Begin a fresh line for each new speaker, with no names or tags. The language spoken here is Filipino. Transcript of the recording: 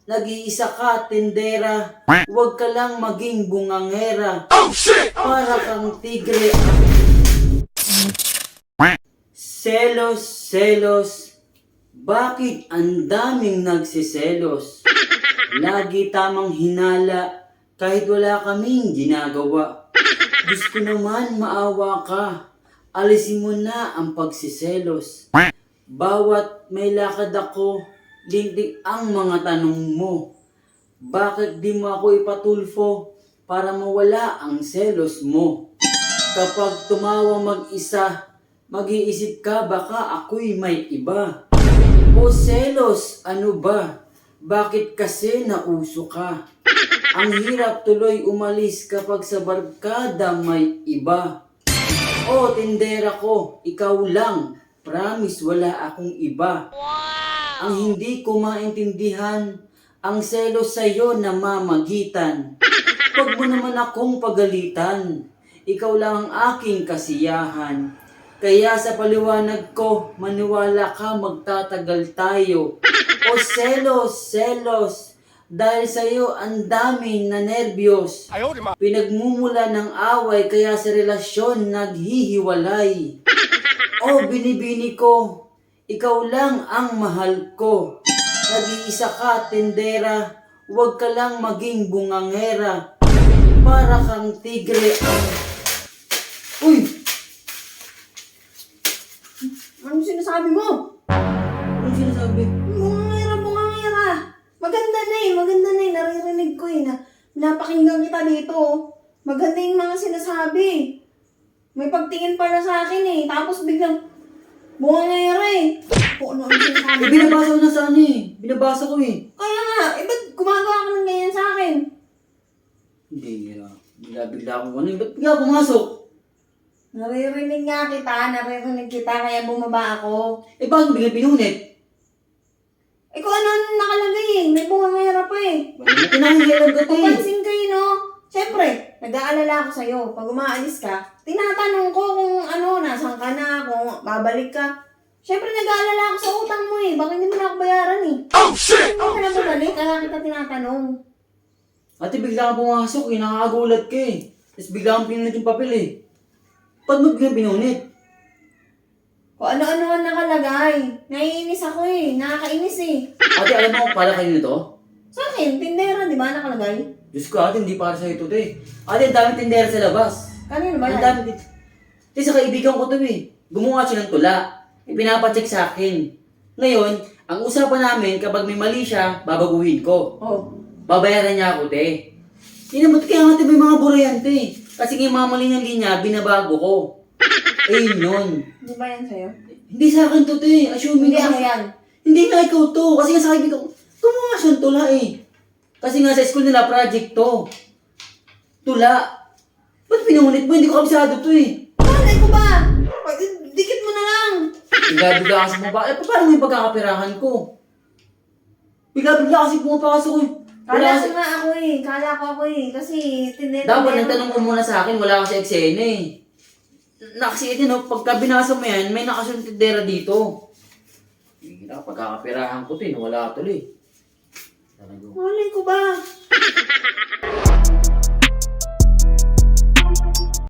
Nag-iisa ka, tindera. Huwag ka lang maging bungangera. Para kang tigre. Selos, selos. Bakit ang daming nagsiselos? Lagi tamang hinala kahit wala kaming ginagawa. Diyos ko naman, maawa ka. Alisin mo na ang pagsiselos. Bawat may lakad ako, lintik ang mga tanong mo. Bakit di mo ako ipatulfo para mawala ang selos mo? Kapag tumawa mag-isa, mag-iisip ka baka ako'y may iba. O selos, ano ba? Bakit kasi nauso ka? Ang hirap tuloy umalis kapag sa barkada may iba. O tindera ko, ikaw lang. Promise wala akong iba. Ang hindi ko maintindihan, ang selos sa'yo na mamagitan. Huwag mo naman akong pagalitan. Ikaw lang ang aking kasiyahan. Kaya sa paliwanag ko, maniwala ka magtatagal tayo. O selos, selos, dahil sa'yo ang daming na nerbiyos. Pinagmumula ng away kaya sa relasyon naghihiwalay. O binibini ko, ikaw lang ang mahal ko. Nag-iisa ka, tindera, huwag ka lang maging bungangera. Para kang tigre ang... Uy!
Anong sinasabi mo?
Anong sinasabi?
Bungangera, bungangera. Maganda na eh. Naririnig ko eh. Napakinggan kita dito. Maganda yung mga sinasabi. May pagtingin pala sa akin eh. Tapos biglang, bungangera eh. Kung ano ang sinasabi mo.
Binabasa ko na sa ano eh. Binabasa ko eh.
Kaya nga, ba't gumagawa ka ng ganyan sa akin?
Hindi, bigla akong ano eh. Ba't bigla pumasok?
Naririnig kita, kaya bumaba ako.
Eh bakit bigla pinunit?
Eh kung ano nakalagay eh, may bungangera pa eh.
Bakit nakinahihirap ka eh?
Papansin kayo no? Siyempre, nag-aalala ako sa'yo. Pag umaalis ka, tinatanong ko kung ano, nasan ka na, kung babalik ka. Siyempre, nag-aalala ako sa utang mo eh. Bakit hindi mo na ako bayaran eh? Oh shit! Hindi ka na babalik, kaya kita tinatanong.
Ate, bigla kang pumasok eh. Nakakagulat ka eh. Tapos bigla kang pinunit yung papel eh. Ba't mo bigla pinunit?
Kung ano-ano ang nakalagay. Naiinis ako eh. Nakakainis eh.
Ate, alam mo kung para kayo nito?
Sa akin, tindera, di ba nakalagay?
Diyos ko ate, hindi para sa'yo ito eh. Ate, ang daming tindera sa labas.
Kanino ba
Ang
yan?
dami dito. Ate, sa kaibigan ko to eh. Gumawa siya ng tula. Ipinapacheck sa akin. Ngayon, ang usapan namin, kapag may mali siya, babaguhin ko.
Oh.
Babayaran niya ako, te. Hindi naman, kaya nga te, may mga burayante. Kasi yung mga mali niyang linya, binabago ko. Ayun yun.
Di ba yan sa'yo?
Hindi sa akin to, te. Assuming
Hindi
ako.
ako yan.
Hindi nga ikaw to. Kasi nga sa kaibigan ko, gumawa siyang tula eh. Kasi nga sa school nila, project to. Tula. Ba't pinunit mo? Hindi ko kabisado to eh.
Malay ko ba? Dikit mo na lang.
Bigla-bigla kasi pumapasok. Eh, paano yung pagkakapirahan ko? Bigla-bigla kasi pumapasok ko eh.
Kala ko nga ako eh. Kala ko ako eh. Kasi tindera.
Dapat nagtanong ko muna sa akin, wala kasi eksena eh. Kasi ito, no, pagka binasa mo yan, may nakasunod tindera dito. Hindi na pagkakapirahan ko to eh, wala tuloy.
Malay ko ba?